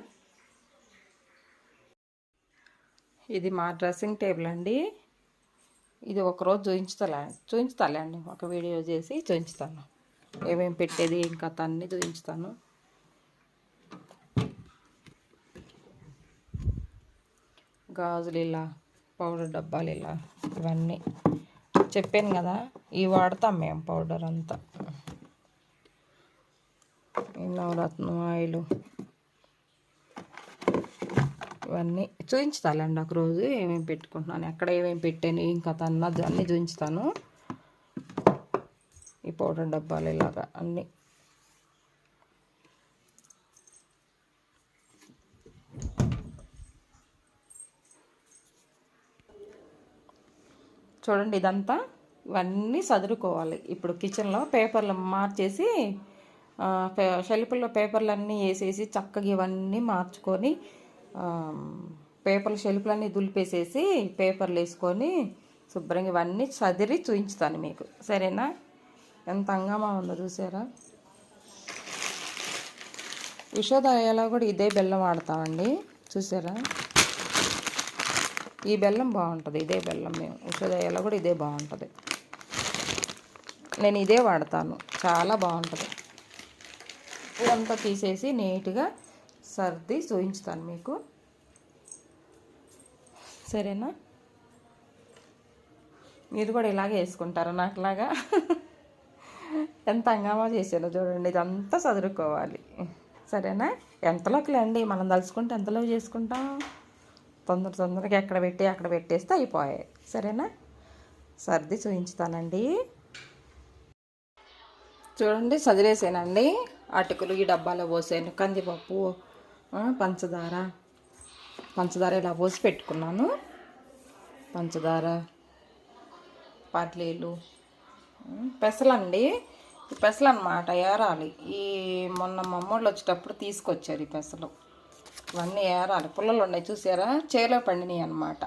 ఇది మా డ్రెస్సింగ్ టేబుల్ అండి. ఇది ఒకరోజు చూపించుతాలే అండి, ఒక వీడియో చేసి చూపించుతాను. ఏమేమి పెట్టేది ఏం కథ అన్నీ చూపించుతాను. గాజులు ఇలా, పౌడర్ డబ్బాలు ఇలా, ఇవన్నీ చెప్పాను కదా, ఇవి వాడతాం మేము. పౌడర్ అంతా నవరత్నం ఆయిల్ ఇవన్నీ చూపించుతానండి ఒకరోజు. ఏమేమి పెట్టుకుంటున్నాను, ఎక్కడ ఏమేమి పెట్టాను ఏం కథ అన్నది అన్నీ చూపించుతాను. ఈ పౌడర్ డబ్బాలు ఇలాగా అన్నీ. చూడండి ఇదంతా, ఇవన్నీ సదురుకోవాలి. ఇప్పుడు కిచెన్లో పేపర్లు మార్చేసి షెల్ఫ్లో పేపర్లన్నీ వేసేసి చక్కగా ఇవన్నీ మార్చుకొని పేపర్లు షెల్ఫ్లన్నీ దులిపేసేసి పేపర్లు వేసుకొని శుభ్రంగా ఇవన్నీ సదిరి చూపించుతాను మీకు. సరేనా? ఎంత అంగమా ఉందో చూసారా? విషోదయాలో కూడా ఇదే బెల్లం వాడతామండి, చూసారా? ఈ బెల్లం బాగుంటుంది, ఇదే బెల్లం. మేము విషోదయాలో కూడా ఇదే బాగుంటుంది. నేను ఇదే వాడతాను, చాలా బాగుంటుంది. ఇదంతా తీసేసి నీట్గా సర్ది చూపించుతాను మీకు. సరేనా? మీరు కూడా ఇలాగే వేసుకుంటారా నాకులాగా? ఎంత హంగామా చేసానో చూడండి. ఇదంతా చదువుకోవాలి. సరేనా? ఎంతలోకి అండి, మనం తలుచుకుంటే ఎంతలో చేసుకుంటాం. తొందరగా ఎక్కడ పెట్టేస్తే అయిపోయాయి. సరేనా? సర్ది చూపించుతానండి. చూడండి సదిరేసానండి. అటుకులు ఈ డబ్బాలో పోసాను. కందిపప్పు, పంచదార ఇలా పోసి పెట్టుకున్నాను. పంచదార, పల్లీలు, పెసలండి. ఈ పెసలు అన్నమాట ఏరాలి. ఈ మొన్న మా అమ్మోళ్ళు వచ్చేటప్పుడు తీసుకొచ్చారు ఈ పెసలు. ఇవన్నీ ఏరాలి. పుల్లలు ఉన్నాయి చూసారా, చేలో పండినాయి అన్నమాట.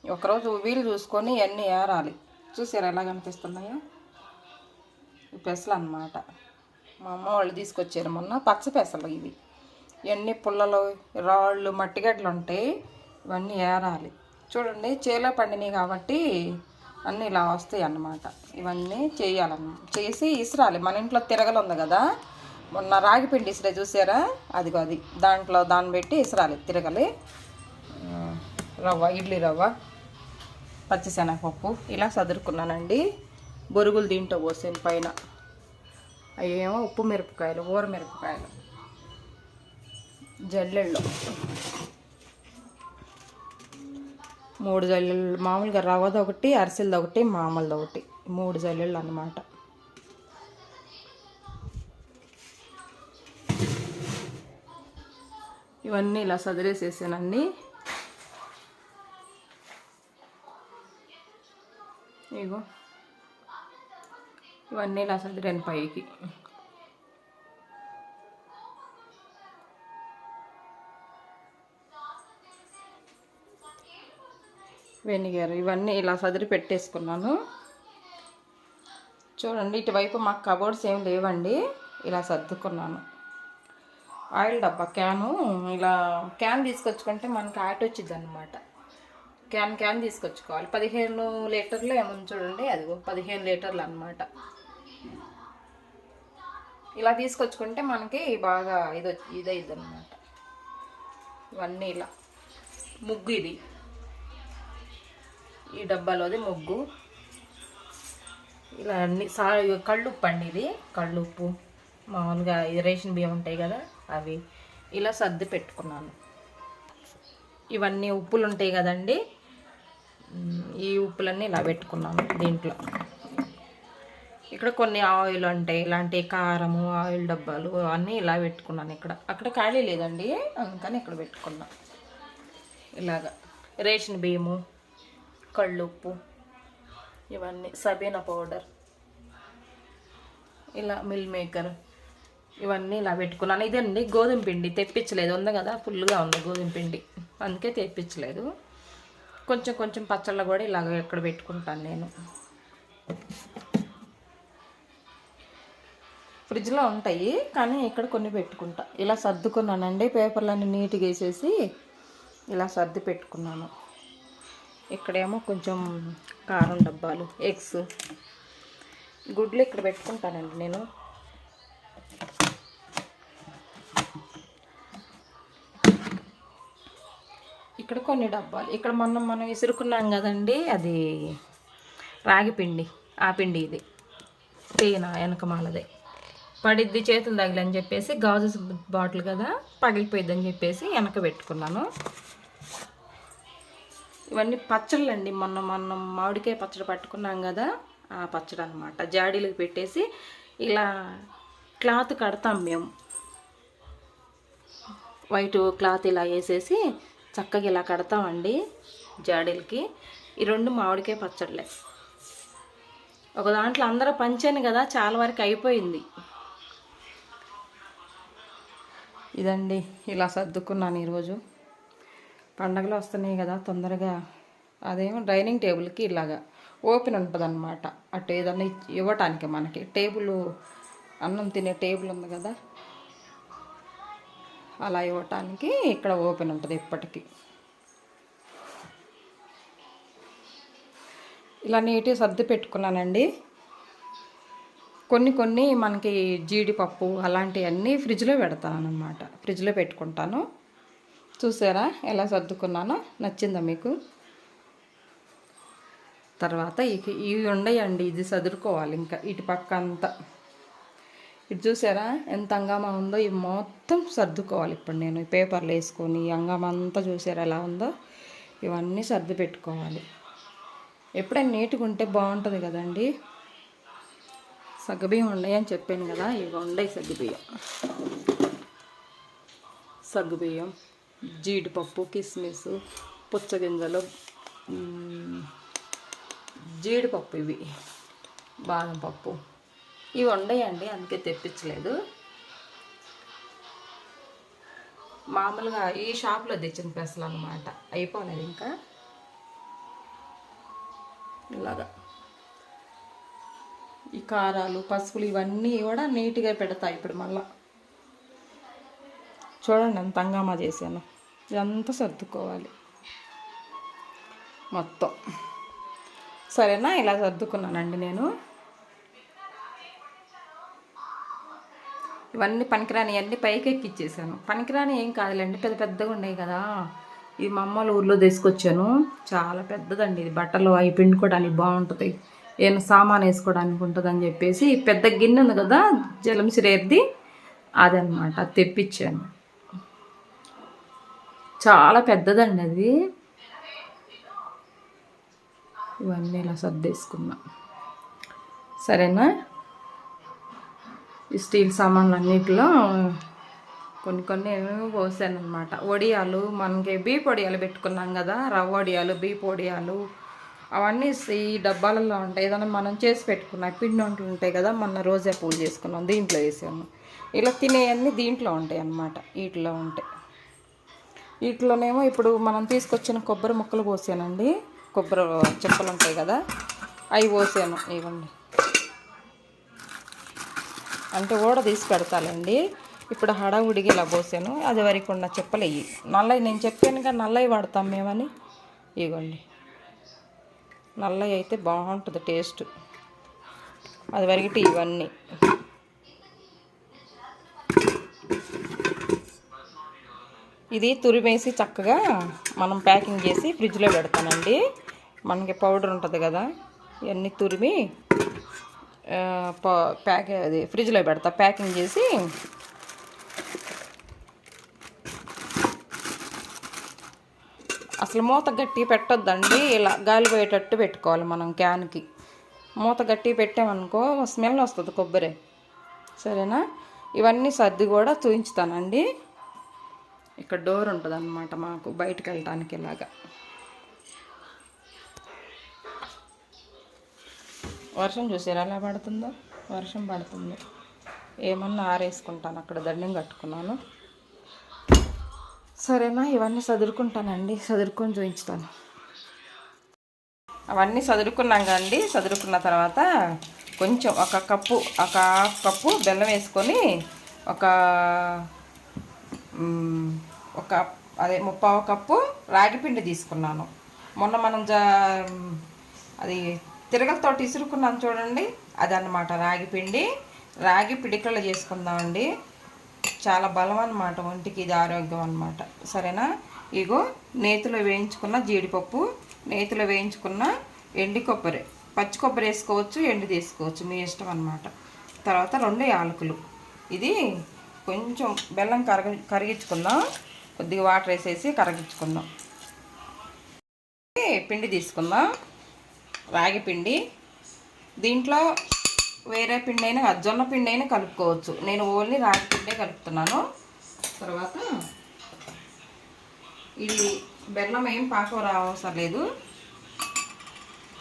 ఒకరోజు వీలు చూసుకొని ఇవన్నీ ఏరాలి. చూసారా ఎలా కనిపిస్తున్నాయో? ఈ పెసలు అన్నమాట. మా అమ్మ వాళ్ళు తీసుకొచ్చారు మొన్న, పచ్చ పెసలు ఇవి. ఇవన్నీ పుల్లలు, రాళ్ళు, మట్టిగడ్డలు ఉంటాయి. ఇవన్నీ ఏరాలి. చూడండి చేలో పండినాయి కాబట్టి అన్నీ ఇలా వస్తాయి అన్నమాట. ఇవన్నీ చేసి ఇసరాలి. మన ఇంట్లో తిరగలు ఉంది కదా, మొన్న రాగి పిండి ఇసిరే చూసారా, అది దాన్ని పెట్టి ఇసరాలి తిరగలి. రవ్వ, ఇడ్లీ రవ్వ, పచ్చిశనగపప్పు ఇలా సదురుకున్నానండి. బొరుగులు దీంట్లో పోసాను పైన. అవేమో ఉప్పు మిరపకాయలు, ఊర మిరపకాయలు, జల్లెళ్ళు 3 జల్లెళ్ళు. మామూలుగా రవ్వది ఒకటి, అరిసెలది ఒకటి, మామూలుది ఒకటి, 3 జల్లెళ్ళు అన్నమాట. ఇవన్నీ ఇలా సదిరేసేసానండి. ఇగో ఇవన్నీ ఇలా సదిరాను పైకి. వెనిగర్ ఇవన్నీ ఇలా సదిరి పెట్టేసుకున్నాను. చూడండి ఇటువైపు మాకు కబోర్డ్స్ ఏం లేవండి, ఇలా సర్దుకున్నాను. ఆయిల్ డబ్బా ఇలా క్యాన్ తీసుకొచ్చుకుంటే మనకి ఆట వచ్చింది అనమాట. క్యాన్ తీసుకొచ్చుకోవాలి. 15 లీటర్లు ఏమన్నా చూడండి, అదిగో 15 లీటర్లు అనమాట. ఇలా తీసుకొచ్చుకుంటే మనకి బాగా ఇదైద్ది అనమాట. ఇవన్నీ ఇలా ముగ్గు, ఇది ఈ డబ్బాలోది ముగ్గు. ఇలా అన్ని కళ్ళుప్పు అండి, ఇది కళ్ళుప్పు మామూలుగా ఇది రేషన్ బియ్యం ఉంటాయి కదా అవి ఇలా సర్ది పెట్టుకున్నాను. ఇవన్నీ ఉప్పులు ఉంటాయి కదండి, ఈ ఉప్పులన్నీ ఇలా పెట్టుకున్నాను దీంట్లో. ఇక్కడ కొన్ని ఆయిల్ ఉంటాయి, ఇలాంటి కారము ఆయిల్ డబ్బాలు అన్నీ ఇలా పెట్టుకున్నాను. అక్కడ ఖాళీ లేదండి, అందుకని ఇక్కడ పెట్టుకున్నా. ఇలాగా రేషన్ బియ్యము, కళ్ళుప్పు, ఇవన్నీ సబీనా పౌడర్, ఇలా మిల్ మేకర్, ఇవన్నీ ఇలా పెట్టుకున్నాను. ఇదండి గోధుమ పిండి తెప్పించలేదు, ఉంది కదా ఫుల్గా ఉంది గోధుమ పిండి, అందుకే తెప్పించలేదు. కొంచెం కొంచెం పచ్చళ్ళు కూడా ఇలాగ ఎక్కడ పెట్టుకుంటాను నేను. ఫ్రిడ్జ్లో ఉంటాయి కానీ ఇక్కడ కొన్ని పెట్టుకుంటా. ఇలా సర్దుకున్నానండి, పేపర్లన్నీ నీట్గా వేసేసి ఇలా సర్ది పెట్టుకున్నాను. ఇక్కడేమో కొంచెం కారం డబ్బాలు, ఎగ్స్, గుడ్లు ఇక్కడ పెట్టుకుంటానండి నేను. ఇక్కడ కొన్ని డబ్బాలు, ఇక్కడ మనం విసురుకున్నాం కదండి, అది రాగి పిండి, ఆ పిండి ఇది తేన వెనకమాలదే పడిద్ది చేతులు తగిలని చెప్పేసి, గాజు బాటిల్ కదా పగిలిపోయిద్దని చెప్పేసి వెనక పెట్టుకున్నాను. ఇవన్నీ పచ్చళ్ళు అండి, మనం మామిడికాయ పచ్చడి పట్టుకున్నాం కదా ఆ పచ్చడి అనమాట. జాడీలకు పెట్టేసి ఇలా క్లాత్ కడతాం మేము, వైట్ క్లాత్ ఇలా వేసేసి చక్కగా ఇలా కడతామండి జాడీలకి. ఈ 2 మామిడికాయ పచ్చళ్ళే. ఒక దాంట్లో అందరూ పంచాను కదా, చాలా వరకు అయిపోయింది. ఇదండి ఇలా సర్దుకున్నాను ఈరోజు. పండగలు వస్తున్నాయి కదా తొందరగా. అదేమో డైనింగ్ టేబుల్కి ఇలాగా ఓపెన్ ఉంటుంది అనమాట, అటు ఏదన్నా ఇవ్వటానికి. మనకి టేబుల్, అన్నం తినే టేబుల్ ఉంది కదా, అలా ఇవ్వటానికి ఇక్కడ ఓపెన్ ఉంటుంది ఎప్పటికీ. ఇలా నీట్గా సర్ది పెట్టుకున్నానండి. కొన్ని మనకి జీడిపప్పు అలాంటివన్నీ ఫ్రిడ్జ్లో పెడతాను అన్నమాట, ఫ్రిడ్జ్లో పెట్టుకుంటాను. చూసారా ఎలా సర్దుకున్నానో, నచ్చిందా మీకు? తర్వాత ఇవి ఉండయండి, ఇది సదురుకోవాలి ఇంకా ఇటు పక్క అంతా. ఇటు చూసారా ఎంత హంగామా ఉందో, ఇవి మొత్తం సర్దుకోవాలి ఇప్పుడు నేను. ఈ పేపర్లు వేసుకొని హంగామా అంతా చూసారా ఎలా ఉందో, ఇవన్నీ సర్ది పెట్టుకోవాలి. ఎప్పుడైనా నీట్గా ఉంటే బాగుంటుంది కదండి. సగ్గుబియ్యం ఉన్నాయి అని చెప్పాను కదా, ఇవి ఉన్నాయి సగ్గుబియ్యం, జీడిపప్పు, కిస్మిస్, పుచ్చగింజలు, జీడిపప్పు, ఇవి బాదం పప్పు, ఇవి ఉన్నాయండి, అందుకే తెప్పించలేదు. మామూలుగా ఈ షాప్లో తెచ్చిన పెసలు అన్నమాట, అయిపోలేదు ఇంకా. ఇలాగా ఈ కారాలు, పసుపులు ఇవన్నీ కూడా నీట్గా పెడతాయి ఇప్పుడు మళ్ళా. చూడండి ఎంత హంగామా చేశాను. ఇదంతా సర్దుకోవాలి మొత్తం. సరేనా, ఇలా సర్దుకున్నానండి నేను. ఇవన్నీ పనికిరాని అన్నీ పైకి ఎక్కిచ్చేసాను. పనికిరాని ఏం కాదులేండి, పెద్దగా ఉన్నాయి కదా. ఇది మా అమ్మల ఊర్లో తీసుకొచ్చాను, చాలా పెద్దదండి ఇది. బట్టలు అవి పిండుకోవడానికి బాగుంటుంది, ఏమైనా సామాన్ వేసుకోవడానికి ఉంటుంది అని చెప్పేసి పెద్ద గిన్నె ఉంది కదా జలంసిరేది, అదనమాట, అది తెప్పించాను. చాలా పెద్దదండి అది. ఇవన్నీ ఇలా సర్దేసుకున్నా. సరేనా, ఈ స్టీల్ సామాన్లు అన్నిటిలో కొన్ని ఏమేమి పోసాను అనమాట. వడియాలు, మనకి బీప్ వడియాలు పెట్టుకున్నాం కదా, రవ్వ వడియాలు, బీప్ వడియాలు, అవన్నీ ఈ డబ్బాలలో ఉంటాయి. ఏదైనా మనం చేసి పెట్టుకున్నాం పిండి వంటలు ఉంటాయి కదా, మొన్న రోజా పూలు చేసుకున్నాం, దీంట్లో వేసాము. ఇలా తినేవన్నీ దీంట్లో ఉంటాయి అన్నమాట, వీటిలో ఉంటాయి. వీటిలోనేమో ఇప్పుడు మనం తీసుకొచ్చిన కొబ్బరి ముక్కలు పోసానండి, కొబ్బరి చెక్కలు ఉంటాయి కదా అవి పోసాను. ఇవ్వండి, అంటే ఓడ తీసి పెడతానండి. ఇప్పుడు హడావుడిగా ఇలా పోసాను. అది వరకు ఉన్న చెప్పులు ఇవి నల్లవి, నేను చెప్పానుగా నల్లవి వాడతాం మేమని. ఇవ్వండి, నల్లవి అయితే బాగుంటుంది టేస్ట్. అది వరకు ఇవన్నీ ఇది తురిమేసి చక్కగా మనం ప్యాకింగ్ చేసి ఫ్రిడ్జ్లో పెడతానండి. మనకి పౌడర్ ఉంటుంది కదా, ఇవన్నీ తురిమి ఫ్రిడ్జ్లో పెడతా ప్యాకింగ్ చేసి. అసలు మూత గట్టి పెట్టొద్దండి, ఇలా గాలి పోయేటట్టు పెట్టుకోవాలి మనం. క్యాన్కి మూత గట్టి పెట్టామనుకో స్మెల్ వస్తుంది కొబ్బరి. సరేనా? ఇవన్నీ సర్ది కూడా చూపించుతానండి. ఇక్కడ డోర్ ఉంటుంది అన్నమాట మాకు బయటకు వెళ్ళటానికి. ఇలాగా వర్షం చూసారా ఎలా పడుతుందో? వర్షం పడుతుంది. ఏమన్నా ఆరేసుకుంటాను, అక్కడ దండం కట్టుకున్నాను. సరేనా? ఇవన్నీ చదువుకుంటానండి, చదువుకొని చూపించుతాను. అవన్నీ చదువుకున్నాం కదండి. చదువుకున్న తర్వాత కొంచెం ఒక హాఫ్ కప్పు బెల్లం వేసుకొని అదే 3/4 కప్పు రాగిపిండి తీసుకున్నాను. మొన్న మనం అది తిరగలతోటి ఇసురుకున్నాను చూడండి, అదన్నమాట రాగిపిండి. రాగి పిడికలు చేసుకుందామండి. చాలా బలం అన్నమాట ఒంటికి, ఇది ఆరోగ్యం అన్నమాట. సరేనా? ఇగో నేతిలో వేయించుకున్న జీడిపప్పు, నేతిలో వేయించుకున్న ఎండి కొబ్బరి, పచ్చి కొబ్బరి వేసుకోవచ్చు, ఎండి తీసుకోవచ్చు, మీ ఇష్టం అన్నమాట. తర్వాత 2 యాలకులు. ఇది కొంచెం బెల్లం కరిగించుకుందాం, కొద్దిగా వాటర్ వేసేసి కరిగించుకుందాం. పిండి తీసుకుందాం, రాగి పిండి. దీంట్లో వేరే పిండి అయినా జొన్న పిండి అయినా కలుపుకోవచ్చు. నేను ఓన్లీ రాగి పిండే కలుపుతున్నాను. తర్వాత ఇది బెల్లం ఏం పాకం రావసరం లేదు.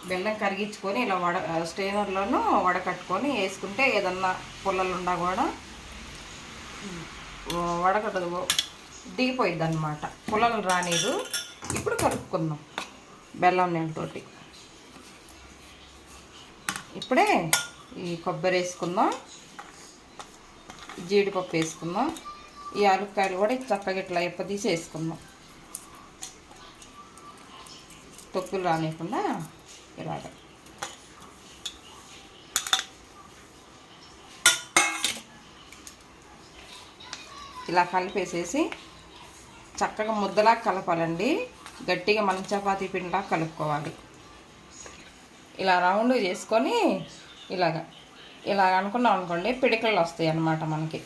బెల్లం కరిగించుకొని ఇలా స్ట్రైనర్లోనూ వడకట్టుకొని వేసుకుంటే ఏదన్నా పుల్లలు ఉన్నా కూడా వడకట్టదు, దిగిపోయిద్ది అన్నమాట, పుల్లలు రానిదు. ఇప్పుడు కలుపుకుందాం బెల్లం నీళ్ళతోటి. ఇప్పుడే ఈ కొబ్బరి వేసుకుందాం, జీడిపప్పు వేసుకుందాం, ఈ యాలక్కాయలు కూడా చక్కగా ఇట్లా తీసి వేసుకుందాం, తొక్కులు రానియకుండా ఇలాగ. ఇలా కలిపేసేసి చక్కగా ముద్దలా కలపాలండి. గట్టిగా మనం చపాతీ పిండిలా కలుపుకోవాలి. ఇలా రౌండ్ చేసుకొని ఇలాగ అనుకున్నాం అనుకోండి, పిడికలు వస్తాయి అన్నమాట మనకి.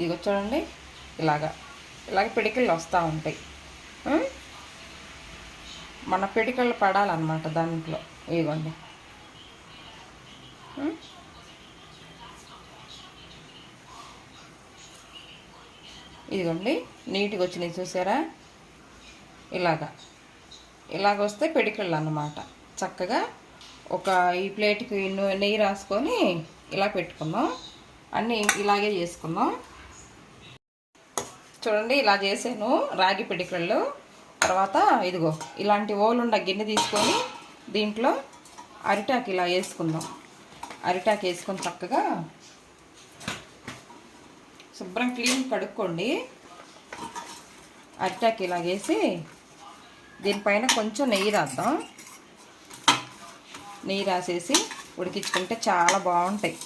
ఇది చూడండి, ఇలాగ పిడికలు వస్తూ ఉంటాయి. మన పిడికలు పడాలన్నమాట దాంట్లో. ఇదిగోండి, ఇదిగోండి నీట్గా వచ్చినాయి చూసారా? ఇలాగ వస్తే పిడికలు అన్నమాట. చక్కగా ఈ ప్లేట్కి నెయ్యి రాసుకొని ఇలా పెట్టుకుందాం. అన్నీ ఇలాగే చేసుకుందాం. చూడండి, ఇలా చేసాను రాగి పిడికళ్ళు. తర్వాత ఇదిగో ఇలాంటి ఓలుండ గిన్నె తీసుకొని దీంట్లో అరిటాకు ఇలా వేసుకుందాం. అరిటాకు వేసుకొని చక్కగా శుభ్రం క్లీన్ కడుక్కోండి. అరిటాకు ఇలా వేసి దీనిపైన కొంచెం నెయ్యి రాద్దాం. నెయ్యి రాసేసి ఉడికించుకుంటే చాలా బాగుంటాయి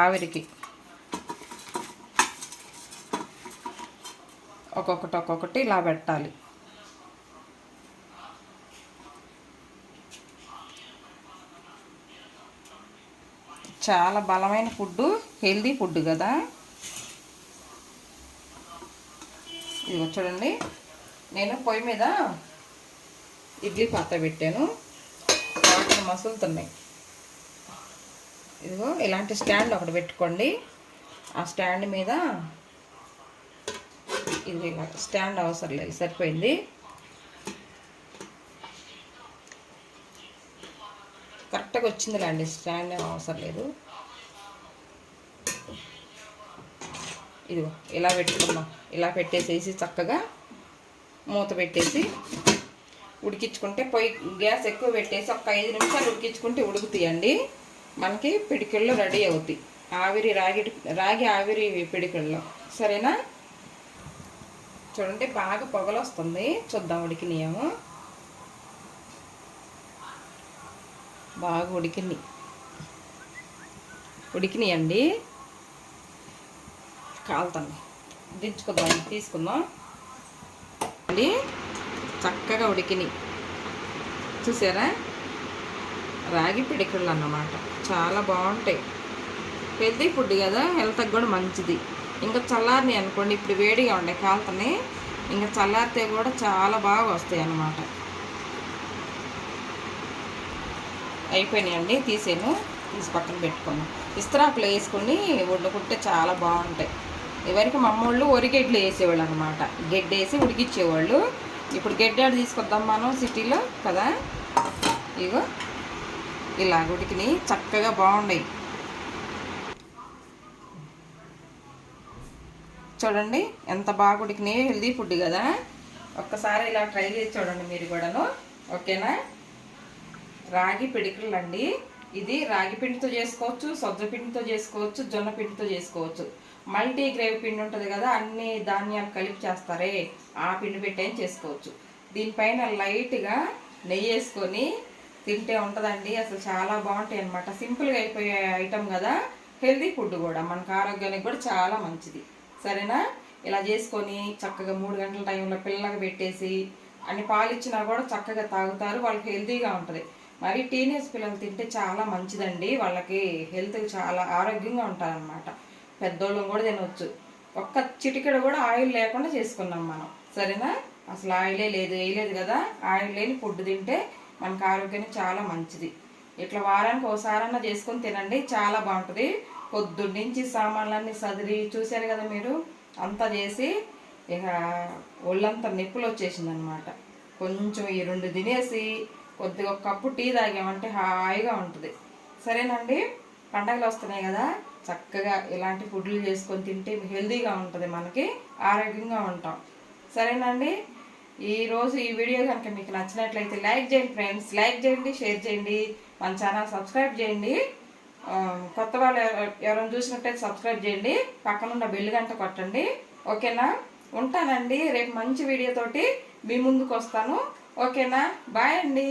ఆవిరికి. ఒక్కొక్కటి ఇలా పెట్టాలి. చాలా బలమైన ఫుడ్, హెల్దీ ఫుడ్ కదా. ఇదిగో చూడండి, నేను పొయ్యి మీద ఇడ్లీ పాత్ర పెట్టాను, వాటర్ మసులుతున్నాయి. ఇదిగో ఇలాంటి స్టాండ్ ఒకటి పెట్టుకోండి. ఆ స్టాండ్ మీద ఇది ఇలా స్టాండ్ అవసరం లేదు, సరిపోయింది. కరెక్ట్గా వచ్చిందిలేండి, స్టాండ్ ఏం అవసరం లేదు. ఇదిగో ఇలా పెట్టుకున్నాం. ఇలా పెట్టేసేసి చక్కగా మూత పెట్టేసి ఉడికించుకుంటే, పొయ్యి గ్యాస్ ఎక్కువ పెట్టేసి ఒక 5 నిమిషాలు ఉడికించుకుంటే ఉడుకుతాయండి. మనకి పిడికిళ్ళు రెడీ అవుతాయి. రాగి ఆవిరి పిడికిళ్ళు. సరేనా? చూడండి, బాగా పొగలు వస్తుంది. చూద్దాం ఉడికినాయేమో. బాగా ఉడికినాయండి. కాలుతుంది. దించుకుందాం, తీసుకుందాం. అండి చక్కగా ఉడికినాయి. చూసారా, రాగి పిడికళ్ళు అన్నమాట. చాలా బాగుంటాయి, హెల్తీ ఫుడ్ కదా, హెల్త్కి కూడా మంచిది. ఇంకా చల్లారిని అనుకోండి, ఇప్పుడు వేడిగా ఉండే కాలుతని, ఇంకా చల్లారితే కూడా చాలా బాగా వస్తాయి అన్నమాట. అయిపోయినాయండి, తీసి పక్కన పెట్టుకొని ఇస్త్రాకులు వేసుకొని వండుకుంటే చాలా బాగుంటాయి. ఎవరికి మా అమ్మోళ్ళు ఒరిగెడ్లు వేసేవాళ్ళు అనమాట, గెడ్డేసి ఉడికిచ్చేవాళ్ళు. ఇప్పుడు గెడ్డాడు తీసుకొద్దాం మనం సిటీలో కదా. ఇగో ఇలా ఉడికినాయి, చక్కగా బాగున్నాయి. చూడండి ఎంత బాగా ఉడికినాయి, హెల్దీ ఫుడ్ కదా. ఒక్కసారి ఇలా ట్రై చేసి చూడండి మీరు కూడాను, ఓకేనా. రాగి పిడికలు అండి. ఇది రాగి పిండితో చేసుకోవచ్చు, సజ్జ పిండితో చేసుకోవచ్చు, జొన్న పిండితో చేసుకోవచ్చు. మల్టీ గ్రేవ్ పిండి ఉంటుంది కదా, అన్ని ధాన్యాలు కలిపి చేస్తారే, ఆ పిండి పెట్టేం చేసుకోవచ్చు. దీనిపైన లైట్గా నెయ్యి వేసుకొని తింటే ఉంటుందండి, అసలు చాలా బాగుంటాయి అనమాట. సింపుల్గా అయిపోయే ఐటమ్ కదా, హెల్దీ ఫుడ్ కూడా, మనకు ఆరోగ్యానికి కూడా చాలా మంచిది. సరేనా, ఇలా చేసుకొని చక్కగా 3 గంటల టైంలో పిల్లలకు పెట్టేసి అన్ని పాలు ఇచ్చినా కూడా చక్కగా తాగుతారు, వాళ్ళకి హెల్తీగా ఉంటుంది. మరి టీనేజ్ పిల్లలు తింటే చాలా మంచిదండి, వాళ్ళకి హెల్త్ చాలా ఆరోగ్యంగా ఉంటారనమాట. పెద్దోళ్ళం కూడా తినవచ్చు. ఒక్క చిటికెడు కూడా ఆయిల్ లేకుండా చేసుకున్నాం మనం, సరేనా. అసలు ఆయిలే లేదు, వేయలేదు కదా. ఆయిల్ లేని ఫుడ్ తింటే మనకు ఆరోగ్యానికి చాలా మంచిది. ఇట్లా వారానికి ఒకసారన్నా చేసుకొని తినండి, చాలా బాగుంటుంది. పొద్దున్నుంచి సామాన్లన్నీ సదిరి చూశారు కదా మీరు, అంతా చేసి ఇక ఒళ్ళంతా నొప్పులు వచ్చేసింది అనమాట. కొంచెం ఈ 2 తినేసి కొద్దిగా ఒక కప్పు టీ తాగామంటే హాయిగా ఉంటుంది. సరేనండి, పండగలు వస్తున్నాయి కదా, చక్కగా ఇలాంటి ఫుడ్లు చేసుకొని తింటే హెల్తీగా ఉంటుంది, మనకి ఆరోగ్యంగా ఉంటాం. సరేనండి, ఈరోజు ఈ వీడియో కనుక మీకు నచ్చినట్లయితే లైక్ చేయండి ఫ్రెండ్స్, లైక్ చేయండి, షేర్ చేయండి, మన ఛానల్ సబ్స్క్రైబ్ చేయండి. కొత్త వాళ్ళు ఎవరైనా చూసినట్టయితే సబ్స్క్రైబ్ చేయండి, పక్కనున్న బెల్ గంట కొట్టండి, ఓకేనా. ఉంటానండి, రేపు మంచి వీడియోతోటి మీ ముందుకు వస్తాను, ఓకేనా. బాయ్ అండి.